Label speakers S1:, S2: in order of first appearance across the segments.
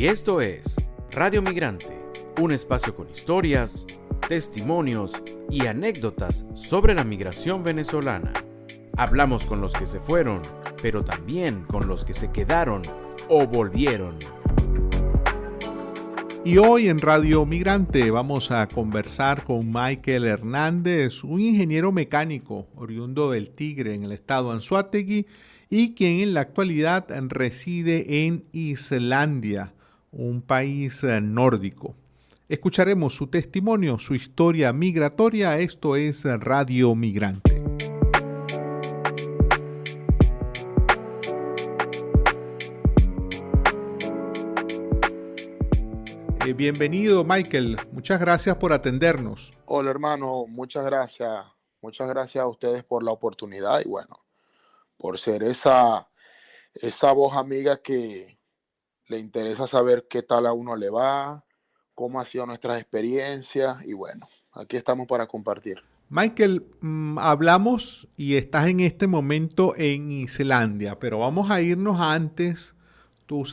S1: Y esto es Radio Migrante, un espacio con historias, testimonios y anécdotas sobre la migración venezolana. Hablamos con los que se fueron, pero también con los que se quedaron o volvieron.
S2: Y hoy en Radio Migrante vamos a conversar con Michael Hernández, un ingeniero mecánico oriundo del Tigre en el estado Anzoátegui y quien en la actualidad reside en Islandia, un país nórdico. Escucharemos su testimonio, su historia migratoria. Esto es Radio Migrante. Bienvenido, Michael. Muchas gracias por atendernos.
S3: Hola, hermano. Muchas gracias. Muchas gracias a ustedes por la oportunidad y bueno, por ser esa voz amiga que le interesa saber qué tal a uno le va, cómo han sido nuestras experiencias y bueno, aquí estamos para compartir.
S2: Michael, hablamos y estás en este momento en Islandia, pero vamos a irnos antes. Tú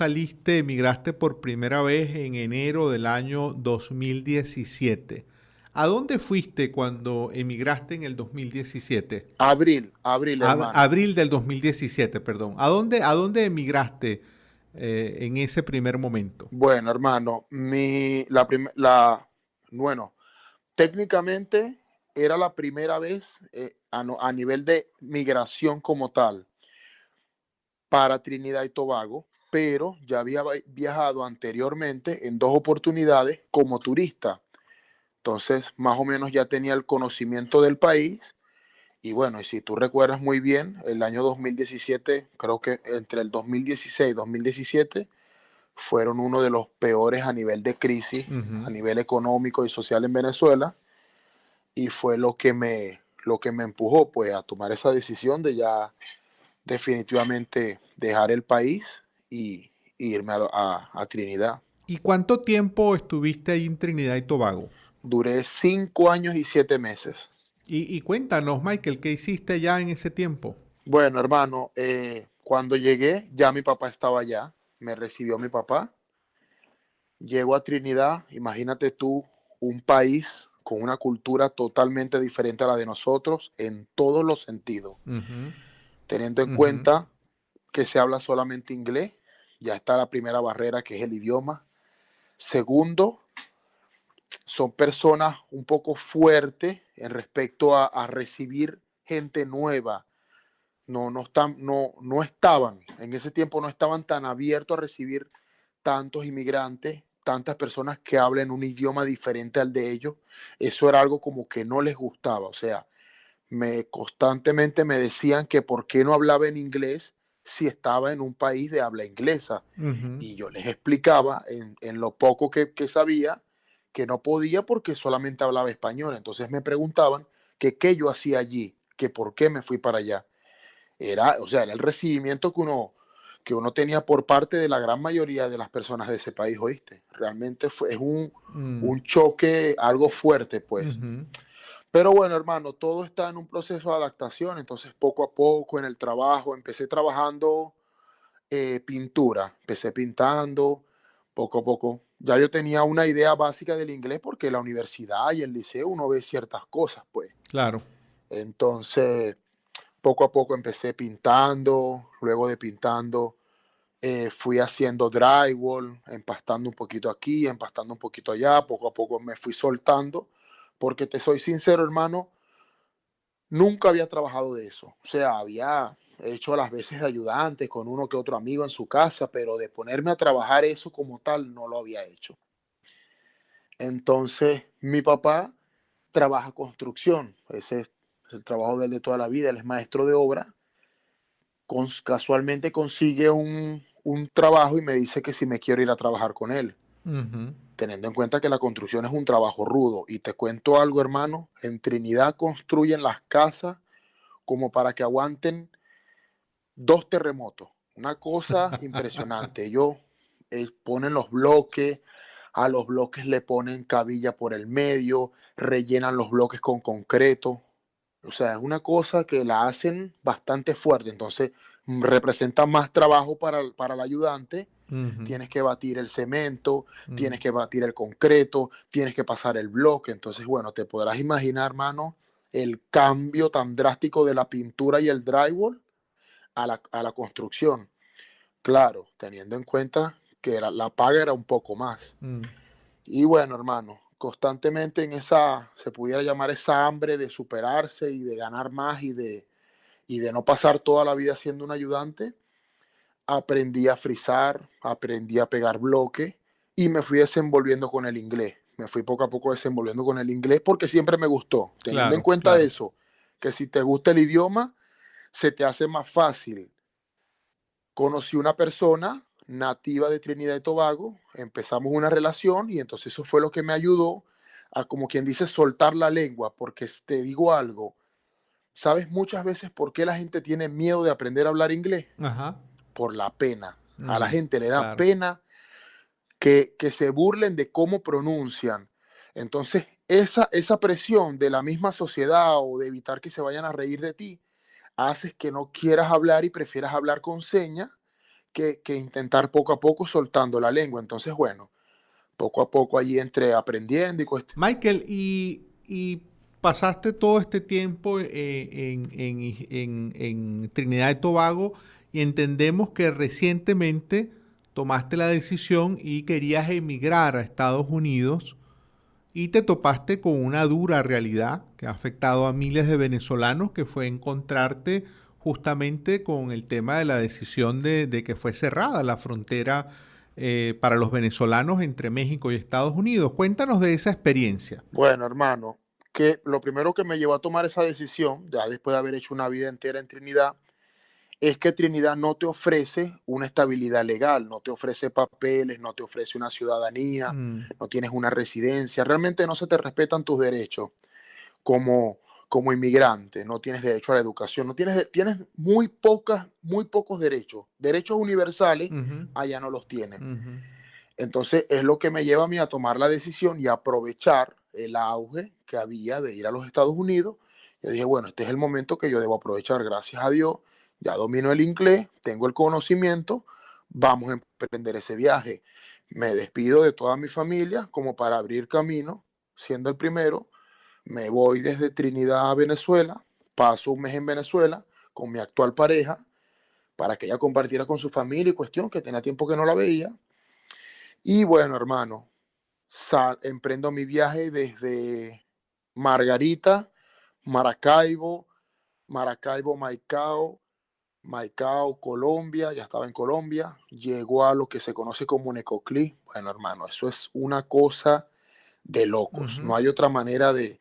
S2: emigraste por primera vez en enero del año 2017. ¿A dónde fuiste cuando emigraste en el 2017?
S3: Abril, hermano.
S2: Abril del 2017, perdón. ¿A dónde emigraste en ese primer momento?
S3: Bueno, hermano, bueno, técnicamente era la primera vez a nivel de migración como tal para Trinidad y Tobago, pero ya había viajado anteriormente en 2 oportunidades como turista. Entonces, más o menos ya tenía el conocimiento del país. Y bueno, y si tú recuerdas muy bien, el año 2017, creo que entre el 2016 y 2017, fueron uno de los peores a nivel de crisis, a nivel económico y social en Venezuela. Y fue lo que me empujó pues a tomar esa decisión de ya definitivamente dejar el país y irme a Trinidad.
S2: ¿Y cuánto tiempo estuviste ahí en Trinidad y Tobago?
S3: Duré 5 años y 7 meses.
S2: Y cuéntanos, Michael, ¿qué hiciste ya en ese tiempo?
S3: Bueno, hermano, cuando llegué, ya mi papá estaba allá. Me recibió mi papá. Llego a Trinidad, imagínate tú, un país con una cultura totalmente diferente a la de nosotros en todos los sentidos. Teniendo en cuenta que se habla solamente inglés, ya está la primera barrera, que es el idioma. Segundo, son personas un poco fuertes en respecto a recibir gente nueva. No estaban, en ese tiempo no estaban tan abiertos a recibir tantos inmigrantes, tantas personas que hablen un idioma diferente al de ellos. Eso era algo como que no les gustaba. O sea, constantemente me decían que por qué no hablaba en inglés si estaba en un país de habla inglesa. Y yo les explicaba en lo poco que sabía que no podía porque solamente hablaba español. Entonces me preguntaban que qué yo hacía allí, que por qué me fui para allá. Era el recibimiento que uno tenía por parte de la gran mayoría de las personas de ese país, ¿oíste? Realmente es un choque, algo fuerte, pues. Pero bueno, hermano, todo está en un proceso de adaptación, entonces poco a poco en el trabajo, empecé trabajando pintura, empecé pintando, poco a poco. Ya yo tenía una idea básica del inglés porque en la universidad y el liceo uno ve ciertas cosas, pues.
S2: Claro.
S3: Entonces, poco a poco empecé pintando, luego de pintando fui haciendo drywall, empastando un poquito aquí, empastando un poquito allá, poco a poco me fui soltando, porque te soy sincero, hermano, nunca había trabajado de eso. O sea, había hecho las veces de ayudante con uno que otro amigo en su casa, pero de ponerme a trabajar eso como tal no lo había hecho. Entonces, mi papá trabaja construcción, ese es el trabajo de él de toda la vida, él es maestro de obra. Casualmente consigue un trabajo y me dice que si me quiero ir a trabajar con él. Teniendo en cuenta que la construcción es un trabajo rudo. Y te cuento algo, hermano, en Trinidad construyen las casas como para que aguanten 2 terremotos. Una cosa impresionante. Ellos ponen los bloques, a los bloques le ponen cabilla por el medio, rellenan los bloques con concreto. O sea, es una cosa que la hacen bastante fuerte. Entonces, representa más trabajo para el ayudante.
S2: Ujú,
S3: Tienes que batir el cemento, tienes
S2: mm.
S3: que batir el concreto, tienes que pasar el bloque. Entonces, bueno, te podrás imaginar, hermano, el cambio tan drástico de la pintura y el drywall a la construcción. Claro, teniendo en cuenta que la paga era un poco más.
S2: Mm.
S3: Y bueno, hermano, constantemente en esa, se pudiera llamar esa hambre de superarse y de ganar más y de no pasar toda la vida siendo un ayudante, aprendí a frizar, aprendí a pegar bloque y me fui desenvolviendo con el inglés. Me fui poco a poco desenvolviendo con el inglés porque siempre me gustó, teniendo en
S2: Claro,
S3: cuenta
S2: claro.
S3: eso, que si te gusta el idioma, se te hace más fácil. Conocí una persona nativa de Trinidad y Tobago, empezamos una relación y entonces eso fue lo que me ayudó a, como quien dice, soltar la lengua, porque te digo algo, ¿sabes muchas veces por qué la gente tiene miedo de aprender a hablar inglés?
S2: Ajá.
S3: Por la pena. A la
S2: Mm,
S3: gente le da
S2: claro.
S3: pena que se burlen de cómo pronuncian. Entonces, esa presión de la misma sociedad o de evitar que se vayan a reír de ti, haces que no quieras hablar y prefieras hablar con señas que intentar poco a poco soltando la lengua. Entonces, bueno, poco a poco allí entre aprendiendo y cuestión.
S2: Michael, y pasaste todo este tiempo en Trinidad y Tobago y entendemos que recientemente tomaste la decisión y querías emigrar a Estados Unidos y te topaste con una dura realidad que ha afectado a miles de venezolanos, que fue encontrarte justamente con el tema de la decisión de que fue cerrada la frontera para los venezolanos entre México y Estados Unidos. Cuéntanos de esa experiencia.
S3: Bueno, hermano, que lo primero que me llevó a tomar esa decisión, ya después de haber hecho una vida entera en Trinidad, es que Trinidad no te ofrece una estabilidad legal, no te ofrece papeles, no te ofrece una ciudadanía,
S2: Mm,
S3: no tienes una residencia, realmente no se te respetan tus derechos como, como inmigrante, no tienes derecho a la educación, no tienes muy pocos derechos. Derechos universales,
S2: ujú,
S3: allá no los tienes.
S2: ujú.
S3: Entonces es lo que me lleva a mí a tomar la decisión y aprovechar el auge que había de ir a los Estados Unidos. Yo dije, bueno, este es el momento que yo debo aprovechar, gracias a Dios, ya domino el inglés, tengo el conocimiento, vamos a emprender ese viaje. Me despido de toda mi familia como para abrir camino, siendo el primero. Me voy desde Trinidad a Venezuela, paso un mes en Venezuela con mi actual pareja para que ella compartiera con su familia y cuestión, que tenía tiempo que no la veía. Y bueno, hermano, emprendo mi viaje desde Margarita, Maracaibo, Maracaibo, Maicao, Maicao, Colombia, ya estaba en Colombia, llegó a lo que se conoce como Necoclí. Bueno, hermano, eso es una cosa de locos.
S2: Ujú,
S3: No hay otra manera de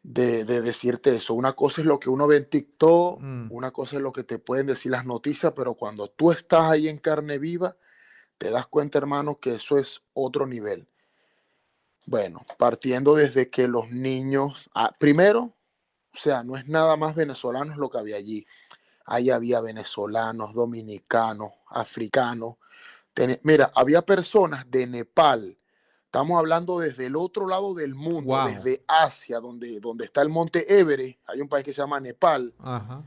S3: decirte eso. Una cosa es lo que uno ve en TikTok,
S2: mm.
S3: una cosa es lo que te pueden decir las noticias, pero cuando tú estás ahí en carne viva, te das cuenta, hermano, que eso es otro nivel. Bueno, partiendo desde que los niños, primero, o sea, no es nada más venezolanos lo que había allí. Ahí había venezolanos, dominicanos, africanos. Mira, había personas de Nepal. Estamos hablando desde el otro lado del mundo,
S2: Wow.
S3: desde Asia, donde está el monte Everest. Hay un país que se llama Nepal.
S2: Ajá.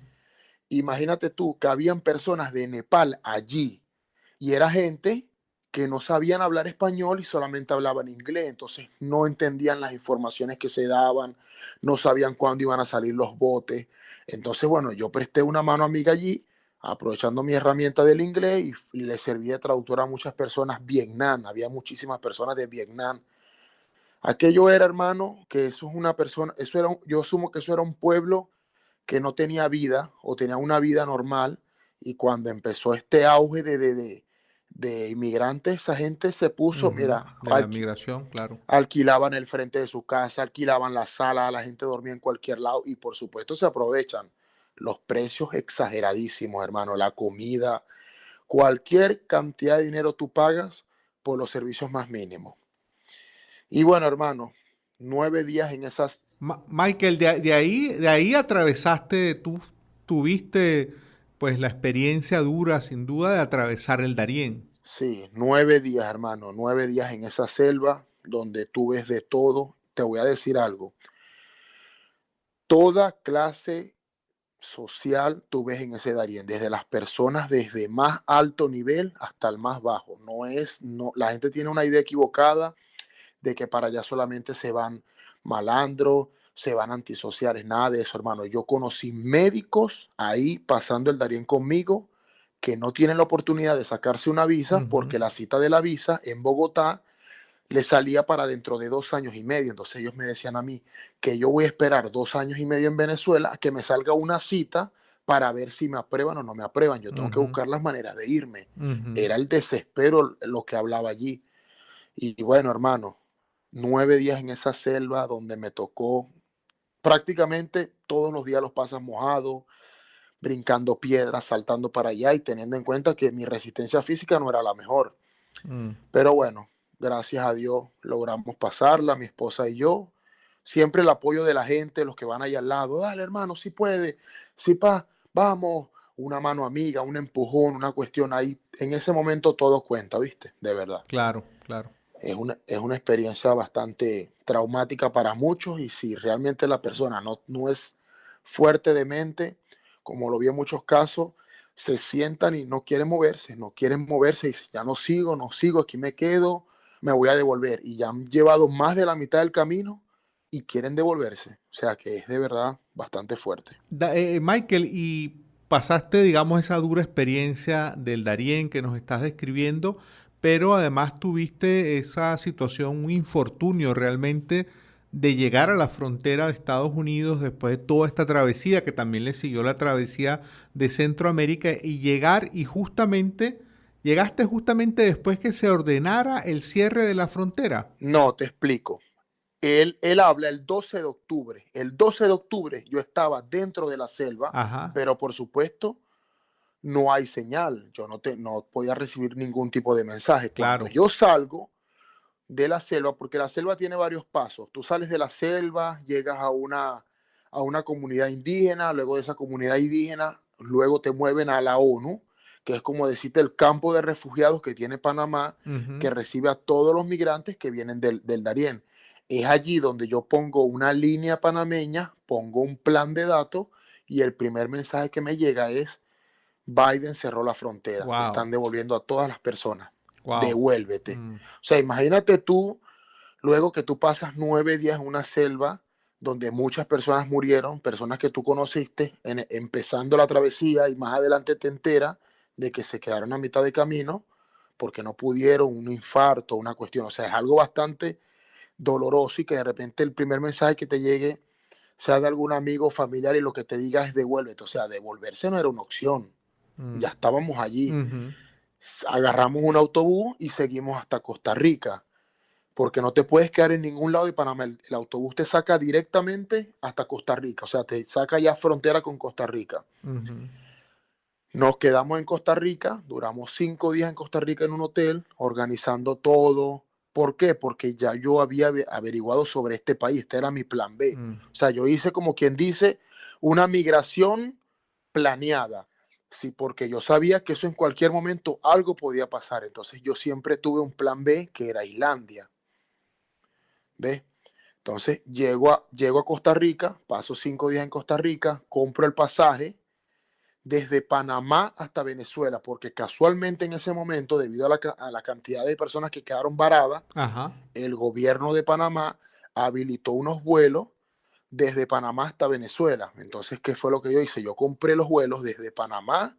S3: Imagínate tú que habían personas de Nepal allí y era gente que no sabían hablar español y solamente hablaban inglés, entonces no entendían las informaciones que se daban, no sabían cuándo iban a salir los botes. Entonces, bueno, yo presté una mano amiga allí, aprovechando mi herramienta del inglés y le serví de traductor a muchas personas. Vietnam, había muchísimas personas de Vietnam. Aquello era, hermano, que eso es una persona, eso era, yo asumo que eso era un pueblo que no tenía vida o tenía una vida normal y cuando empezó este auge de inmigrantes, esa gente se puso,
S2: Ujú.
S3: mira,
S2: De la migración, claro.
S3: alquilaban el frente de su casa, alquilaban la sala, la gente dormía en cualquier lado y por supuesto se aprovechan los precios exageradísimos, hermano, la comida, cualquier cantidad de dinero tú pagas por los servicios más mínimos. Y bueno, hermano, 9 días en esas.
S2: Michael, de ahí atravesaste, tú tuviste pues la experiencia dura, sin duda, de atravesar el Darién.
S3: Sí, 9 días, hermano, 9 días en esa selva donde tú ves de todo. Te voy a decir algo. Toda clase, social tú ves en ese Darién, desde las personas desde más alto nivel hasta el más bajo. No, la gente tiene una idea equivocada de que para allá solamente se van malandros, se van antisociales, nada de eso, hermano. Yo conocí médicos ahí pasando el Darién conmigo que no tienen la oportunidad de sacarse una visa
S2: Ujú.
S3: porque la cita de la visa en Bogotá le salía para dentro de 2 años y medio. Entonces ellos me decían a mí que yo voy a esperar 2 años y medio en Venezuela a que me salga una cita para ver si me aprueban o no me aprueban. Yo tengo que
S2: Ujú.
S3: buscar las maneras de irme.
S2: Ujú.
S3: Era el desespero lo que hablaba allí. Y bueno, hermano, 9 días en esa selva donde me tocó prácticamente todos los días los pasas mojados, brincando piedras, saltando para allá y teniendo en cuenta que mi resistencia física no era la mejor.
S2: Mm.
S3: Pero bueno, gracias a Dios logramos pasarla, mi esposa y yo. Siempre el apoyo de la gente, los que van ahí al lado. Dale, hermano, si puede, si pa, vamos. Una mano amiga, un empujón, una cuestión ahí. En ese momento todo cuenta, ¿viste? De verdad.
S2: Claro, claro.
S3: Es una experiencia bastante traumática para muchos y si realmente la persona no es fuerte de mente, como lo vi en muchos casos, se sientan y no quieren moverse y dicen, ya no sigo, aquí me quedo, me voy a devolver. Y ya han llevado más de la mitad del camino y quieren devolverse. O sea que es de verdad bastante fuerte.
S2: Michael, y pasaste, digamos, esa dura experiencia del Darién que nos estás describiendo, pero además tuviste esa situación, un infortunio realmente de llegar a la frontera de Estados Unidos después de toda esta travesía, que también le siguió la travesía de Centroamérica, y llegar y llegaste justamente después que se ordenara el cierre de la frontera.
S3: No, te explico. Él habla el 12 de octubre. El 12 de octubre yo estaba dentro de la selva,
S2: Ajá,
S3: pero por supuesto no hay señal. Yo no podía recibir ningún tipo de mensaje. Cuando
S2: claro.
S3: yo salgo de la selva, porque la selva tiene varios pasos. Tú sales de la selva, llegas a una comunidad indígena, luego de esa comunidad indígena, luego te mueven a la ONU, que es como decirte el campo de refugiados que tiene Panamá,
S2: Ujú.
S3: que recibe a todos los migrantes que vienen del Darién. Es allí donde yo pongo una línea panameña, pongo un plan de datos y el primer mensaje que me llega es Biden cerró la frontera,
S2: Wow,
S3: están devolviendo a todas las personas,
S2: wow.
S3: devuélvete.
S2: Mm.
S3: O sea, imagínate tú, luego que tú pasas 9 días en una selva donde muchas personas murieron, personas que tú conociste, empezando la travesía y más adelante te enteras de que se quedaron a mitad de camino porque no pudieron, un infarto, una cuestión. O sea, es algo bastante doloroso y que de repente el primer mensaje que te llegue sea de algún amigo familiar y lo que te diga es devuélvete. O sea, devolverse no era una opción.
S2: Mm.
S3: Ya estábamos allí.
S2: Ujú.
S3: Agarramos un autobús y seguimos hasta Costa Rica, porque no te puedes quedar en ningún lado de Panamá. El autobús te saca directamente hasta Costa Rica, o sea, te saca ya frontera con Costa Rica.
S2: Ujú.
S3: Nos quedamos en Costa Rica, duramos 5 días en Costa Rica en un hotel, organizando todo. ¿Por qué? Porque ya yo había averiguado sobre este país, este era mi plan B.
S2: Mm.
S3: O sea, yo hice como quien dice una migración planeada. Sí, porque yo sabía que eso en cualquier momento algo podía pasar. Entonces yo siempre tuve un plan B que era Islandia. ¿Ves? Entonces llego a Costa Rica, paso 5 días en Costa Rica, compro el pasaje desde Panamá hasta Venezuela, porque casualmente en ese momento, debido a la cantidad de personas que quedaron varadas,
S2: Ajá.
S3: el gobierno de Panamá habilitó unos vuelos desde Panamá hasta Venezuela. Entonces, ¿qué fue lo que yo hice? Yo compré los vuelos desde Panamá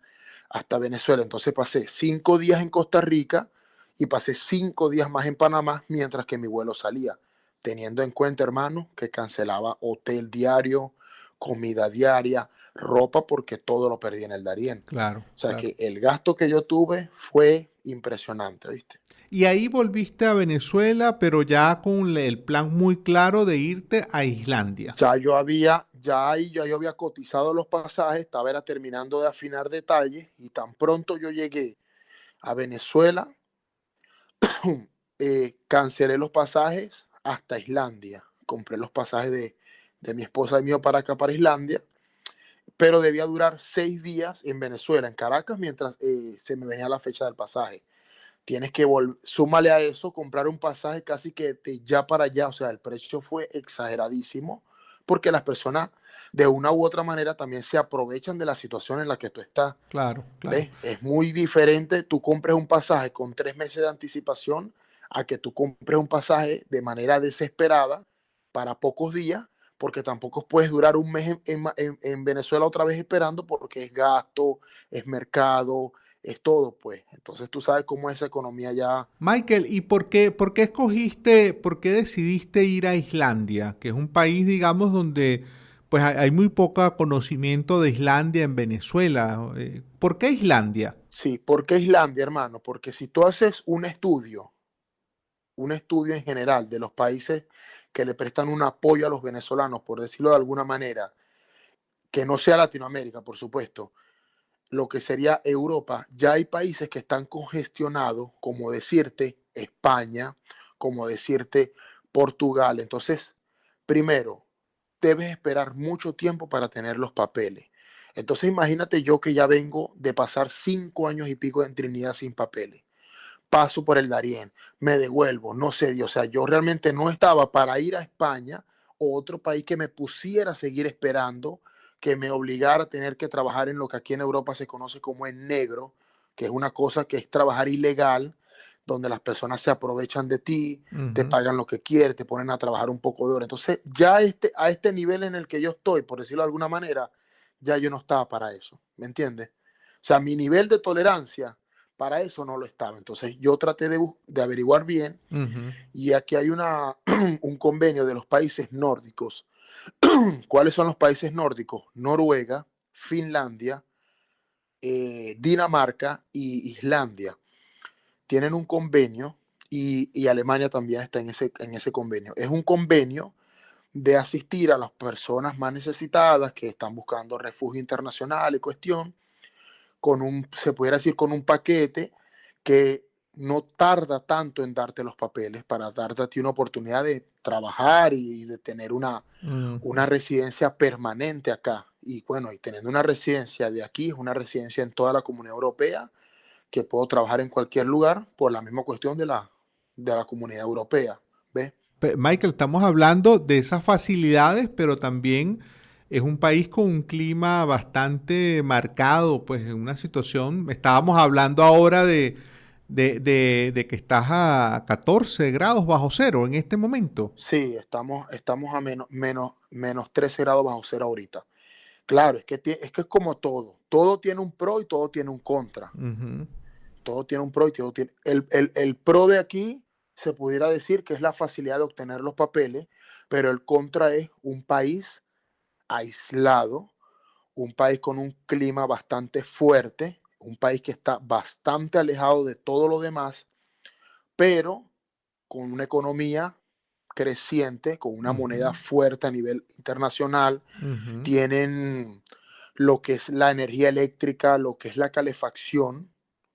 S3: hasta Venezuela. Entonces pasé 5 días en Costa Rica y pasé 5 días más en Panamá mientras que mi vuelo salía, teniendo en cuenta, hermano, que cancelaba hotel diario, comida diaria, ropa, porque todo lo perdí en el Darién.
S2: Claro,
S3: O sea
S2: claro.
S3: que el gasto que yo tuve fue impresionante, ¿viste?
S2: Y ahí volviste a Venezuela, pero ya con el plan muy claro de irte a Islandia.
S3: Ya yo había cotizado los pasajes, era terminando de afinar detalles y tan pronto yo llegué a Venezuela, cancelé los pasajes hasta Islandia. Compré los pasajes de mi esposa y mío para acá, para Islandia, pero debía durar 6 días en Venezuela, en Caracas, mientras se me venía la fecha del pasaje. Tienes que súmale a eso, comprar un pasaje casi que de ya para allá, o sea, el precio fue exageradísimo, porque las personas de una u otra manera también se aprovechan de la situación en la que tú estás.
S2: Claro, claro.
S3: ¿Ves? Es muy diferente tú compres un pasaje con 3 meses de anticipación a que tú compres un pasaje de manera desesperada para pocos días, porque tampoco puedes durar un mes en Venezuela otra vez esperando porque es gasto, es mercado, es todo, pues. Entonces tú sabes cómo es esa economía ya.
S2: Michael, ¿y por qué decidiste ir a Islandia, que es un país, digamos, donde pues hay muy poco conocimiento de Islandia en Venezuela? ¿Por qué Islandia?
S3: Sí, ¿por qué Islandia, hermano? Porque si tú haces un estudio en general de los países que le prestan un apoyo a los venezolanos, por decirlo de alguna manera, que no sea Latinoamérica, por supuesto, lo que sería Europa, ya hay países que están congestionados, como decirte España, como decirte Portugal. Entonces, primero, debes esperar mucho tiempo para tener los papeles. Entonces, imagínate yo que ya vengo de pasar 5 años y pico en Trinidad sin papeles. Paso por el Darién, me devuelvo, no sé, o sea, yo realmente no estaba para ir a España o otro país que me pusiera a seguir esperando, que me obligara a tener que trabajar en lo que aquí en Europa se conoce como en negro, que es una cosa que es trabajar ilegal, donde las personas se aprovechan de ti, te
S2: Ujú.
S3: pagan lo que quieres, te ponen a trabajar un poco de hora. Entonces, ya a este nivel en el que yo estoy, por decirlo de alguna manera, ya yo no estaba para eso, ¿me entiendes? O sea, mi nivel de tolerancia para eso no lo estaba. Entonces yo traté de averiguar bien
S2: Ujú.
S3: y aquí hay un convenio de los países nórdicos. ¿Cuáles son los países nórdicos? Noruega, Finlandia, Dinamarca y Islandia. Tienen un convenio y Alemania también está en ese convenio. Es un convenio de asistir a las personas más necesitadas que están buscando refugio internacional y cuestión se pudiera decir, con un paquete que no tarda tanto en darte los papeles para darte a ti una oportunidad de trabajar y de tener
S2: Ujú.
S3: una residencia permanente acá. Y bueno, y teniendo una residencia de aquí, es una residencia en toda la Comunidad Europea, que puedo trabajar en cualquier lugar por la misma cuestión de la Comunidad Europea. ¿Ves?
S2: Michael, estamos hablando de esas facilidades, pero también es un país con un clima bastante marcado, pues en una situación, estábamos hablando ahora de que estás a 14 grados bajo cero en este momento.
S3: Sí, estamos a menos 13 grados bajo cero ahorita. Claro, es que es como todo. Todo tiene un pro y todo tiene un contra.
S2: Ujú.
S3: Todo tiene un pro y todo tiene. El pro de aquí se pudiera decir que es la facilidad de obtener los papeles, pero el contra es un país aislado, un país con un clima bastante fuerte, un país que está bastante alejado de todo lo demás, pero con una economía creciente, con una moneda
S2: Ujú.
S3: fuerte a nivel internacional.
S2: Ujú.
S3: Tienen lo que es la energía eléctrica, lo que es la calefacción,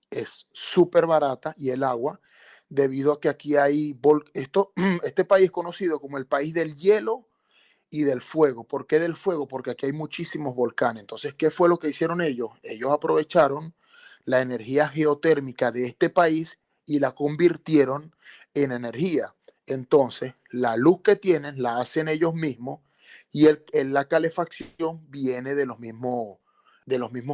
S3: es súper barata y el agua, debido a que aquí hay, este país es conocido como el país del hielo y del fuego. ¿Por qué del fuego? Porque aquí hay muchísimos volcanes. Entonces, ¿qué fue lo que hicieron ellos? Ellos aprovecharon la energía geotérmica de este país y la convirtieron en energía. Entonces, la luz que tienen la hacen ellos mismos y la calefacción viene de los mismos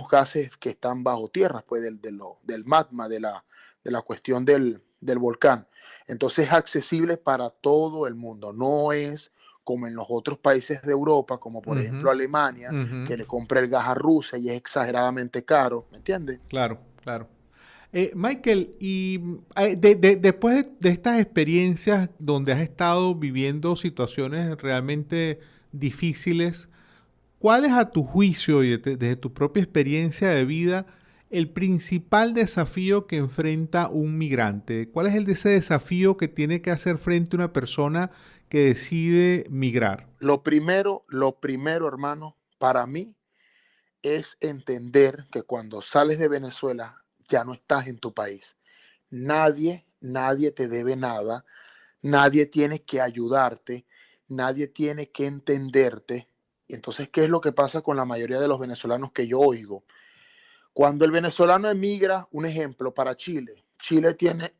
S3: gases que están bajo tierra, pues del magma, de la cuestión del volcán. Entonces es accesible para todo el mundo, no es como en los otros países de Europa, como por
S2: Ujú.
S3: ejemplo Alemania,
S2: Ujú.
S3: que le compra el gas a Rusia y es exageradamente caro, ¿me entiendes?
S2: Claro, claro. Michael, y después de estas experiencias donde has estado viviendo situaciones realmente difíciles, ¿cuál es a tu juicio y desde tu propia experiencia de vida el principal desafío que enfrenta un migrante? ¿Cuál es ese desafío que tiene que hacer frente una persona que decide migrar?
S3: Lo primero, hermano, para mí es entender que cuando sales de Venezuela ya no estás en tu país. Nadie te debe nada, nadie tiene que ayudarte, nadie tiene que entenderte. Entonces, ¿qué es lo que pasa con la mayoría de los venezolanos que yo oigo? Cuando el venezolano emigra, un ejemplo, para Chile, Chile tiene,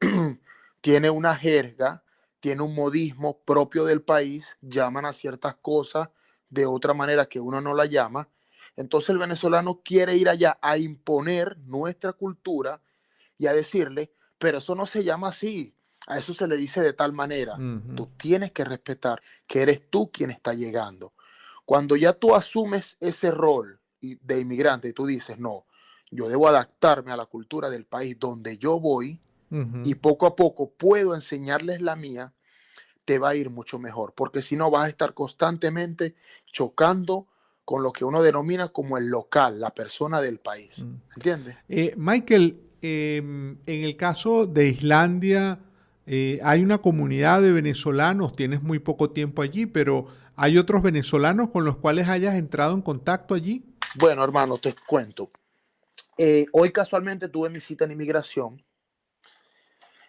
S3: tiene una jerga, tiene un modismo propio del país, llaman a ciertas cosas de otra manera que uno no la llama, entonces el venezolano quiere ir allá a imponer nuestra cultura y a decirle, pero eso no se llama así, a eso se le dice de tal manera. Tú tienes que respetar que eres tú quien está llegando. Cuando ya tú asumes ese rol de inmigrante y tú dices, no, yo debo adaptarme a la cultura del país donde yo voy y poco a poco puedo enseñarles la mía, te va a ir mucho mejor, porque si no vas a estar constantemente chocando con lo que uno denomina como el local, la persona del país. ¿Entiendes?
S2: Michael, en el caso de Islandia, hay una comunidad de venezolanos, tienes muy poco tiempo allí, pero ¿hay otros venezolanos con los cuales hayas entrado en contacto allí?
S3: Bueno, hermano, te cuento. Hoy casualmente tuve mi cita en inmigración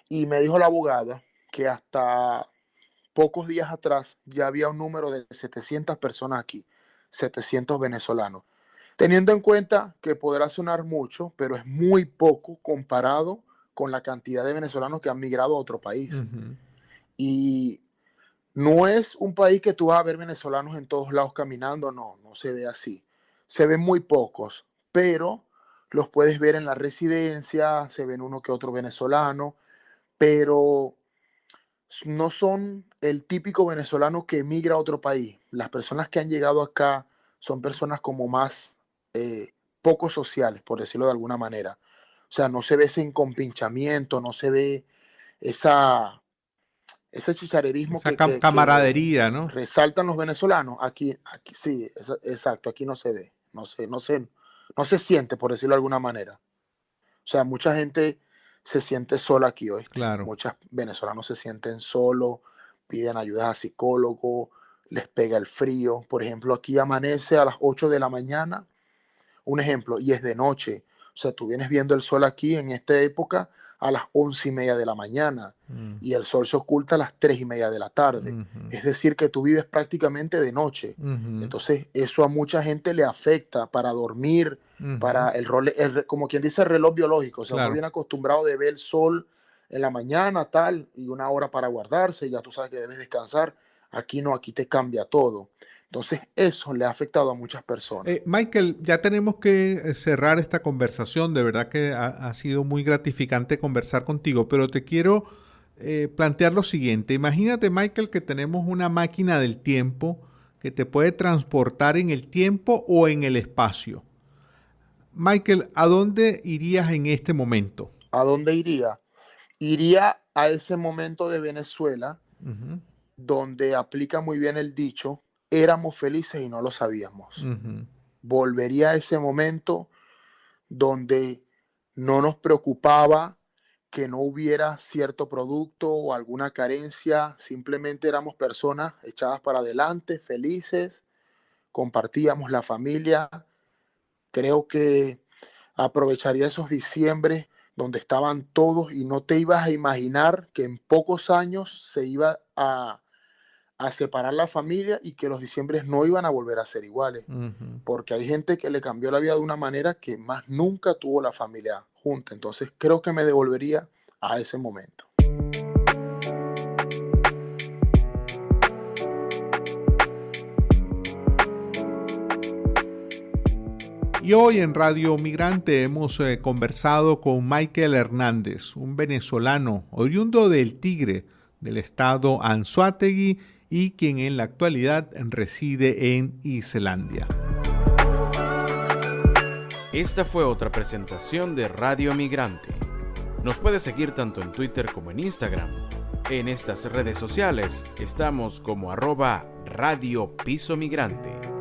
S3: y me dijo la abogada que hasta pocos días atrás ya había un número de 700 personas aquí, 700 venezolanos. Teniendo en cuenta que podrá sonar mucho, pero es muy poco comparado con la cantidad de venezolanos que han migrado a otro país. Y no es un país que tú vas a ver venezolanos en todos lados caminando, no se ve así. Se ven muy pocos, pero los puedes ver en la residencia, se ven uno que otro venezolano, pero no son el típico venezolano que emigra a otro país. Las personas que han llegado acá son personas como más poco sociales, por decirlo de alguna manera. O sea, no se ve ese encompinchamiento, no se ve ese chicharerismo
S2: esa camaradería, ¿no?
S3: Resaltan los venezolanos. Aquí sí, exacto, aquí no se ve, no se siente, por decirlo de alguna manera. O sea, mucha gente se siente sola aquí hoy.
S2: Claro.
S3: Muchos venezolanos se sienten solos, piden ayuda a psicólogo, les pega el frío. Por ejemplo, aquí amanece a las 8 de la mañana, un ejemplo, y es de noche. O sea, tú vienes viendo el sol aquí en esta época a las 11:30 de la mañana y el sol se oculta a las 3:30 de la tarde. Es decir, que tú vives prácticamente de noche. Entonces, eso a mucha gente le afecta para dormir, para como quien dice, el reloj biológico. O sea,
S2: claro.
S3: Uno viene acostumbrado de ver el sol en la mañana, tal, y una hora para guardarse, y ya tú sabes que debes descansar. Aquí no, aquí te cambia todo. Entonces, eso le ha afectado a muchas personas.
S2: Michael, ya tenemos que cerrar esta conversación. De verdad que ha sido muy gratificante conversar contigo, pero te quiero plantear lo siguiente. Imagínate, Michael, que tenemos una máquina del tiempo que te puede transportar en el tiempo o en el espacio. Michael, ¿a dónde irías en este momento?
S3: ¿A dónde iría? Iría a ese momento de Venezuela donde aplica muy bien el dicho, éramos felices y no lo sabíamos. Volvería a ese momento donde no nos preocupaba que no hubiera cierto producto o alguna carencia, simplemente éramos personas echadas para adelante, felices, compartíamos la familia. Creo que aprovecharía esos diciembres donde estaban todos y no te ibas a imaginar que en pocos años se iba a separar la familia y que los diciembres no iban a volver a ser iguales. Porque hay gente que le cambió la vida de una manera que más nunca tuvo la familia junta. Entonces creo que me devolvería a ese momento.
S2: Y hoy en Radio Migrante hemos conversado con Michael Hernández, un venezolano oriundo del Tigre, del estado Anzoátegui, y quien en la actualidad reside en Islandia.
S1: Esta fue otra presentación de Radio Migrante. Nos puedes seguir tanto en Twitter como en Instagram. En estas redes sociales estamos como @Radio Piso Migrante.